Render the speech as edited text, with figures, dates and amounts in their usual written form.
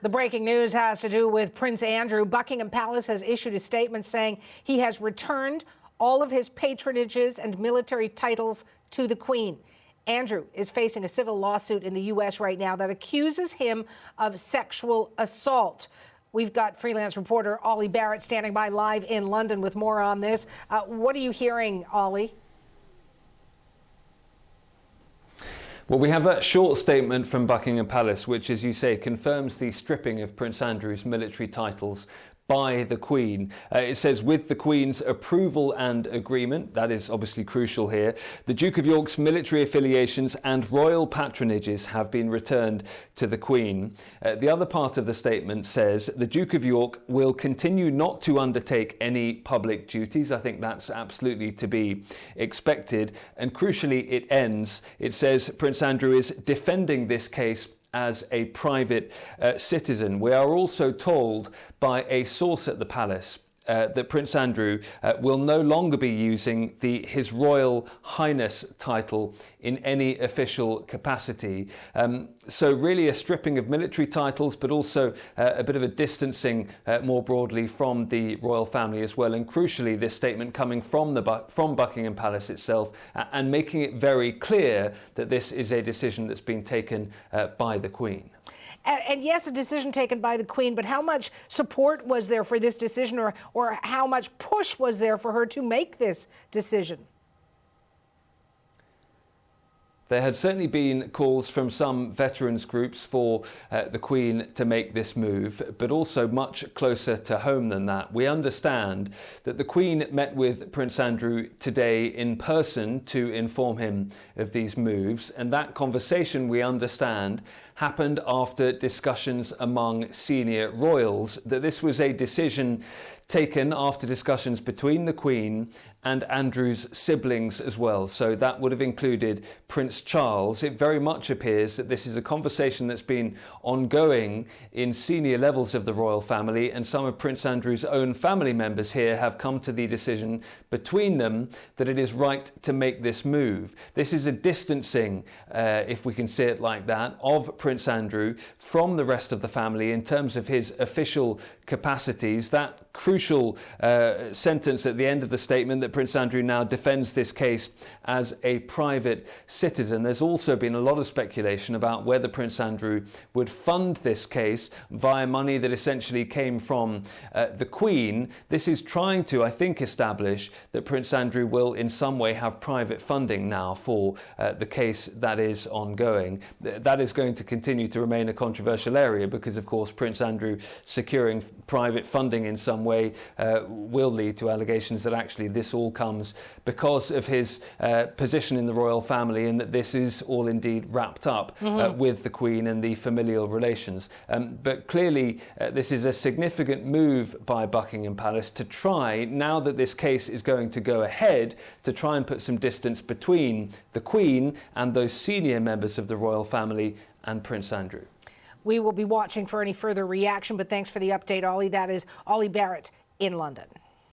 The breaking news has to do with Prince Andrew. Buckingham Palace has issued a statement saying he has returned all of his patronages and military titles to the Queen. Andrew is facing a civil lawsuit in the U.S. right now that accuses him of sexual assault. We've got freelance reporter Ollie Barrett standing by live in London with more on this. What are you hearing, Ollie? Well, we have that short statement from Buckingham Palace, which, as you say, confirms the stripping of Prince Andrew's military titles by the Queen. It says, with the Queen's approval and agreement, that is obviously crucial here, the Duke of York's military affiliations and royal patronages have been returned to the Queen. The other part of the statement says the Duke of York will continue not to undertake any public duties. I think that's absolutely to be expected. And crucially, it ends. It says Prince Andrew is defending this case as a private citizen. We are also told by a source at the palace that Prince Andrew will no longer be using his Royal Highness title in any official capacity. So really a stripping of military titles, but also a bit of a distancing more broadly from the royal family as well. And crucially, this statement coming from Buckingham Palace itself and making it very clear that this is a decision that's been taken by the Queen. And yes, a decision taken by the Queen, but how much support was there for this decision, or how much push was there for her to make this decision? There had certainly been calls from some veterans groups for the Queen to make this move, but also much closer to home than that. We understand that the Queen met with Prince Andrew today in person to inform him of these moves, and that conversation, we understand, happened after discussions among senior royals, that this was a decision taken after discussions between the Queen and Andrew's siblings as well. So that would have included Prince Charles. It very much appears that this is a conversation that's been ongoing in senior levels of the royal family, and some of Prince Andrew's own family members here have come to the decision between them that it is right to make this move. This is a distancing, if we can say it like that, of Prince Andrew from the rest of the family in terms of his official capacities. That crucial sentence at the end of the statement that Prince Andrew now defends this case as a private citizen. There's also been a lot of speculation about whether Prince Andrew would fund this case via money that essentially came from the Queen. This is trying to, I think, establish that Prince Andrew will in some way have private funding now for the case that is ongoing. That is going to continue to remain a controversial area because, of course, Prince Andrew securing private funding in some way will lead to allegations that actually this all comes because of his position in the royal family, and that this is all indeed wrapped up with the Queen and the familial relations. But clearly this is a significant move by Buckingham Palace to try, now that this case is going to go ahead, to try and put some distance between the Queen and those senior members of the royal family and Prince Andrew. We will be watching for any further reaction, but thanks for the update, Ollie. That is Ollie Barrett in London.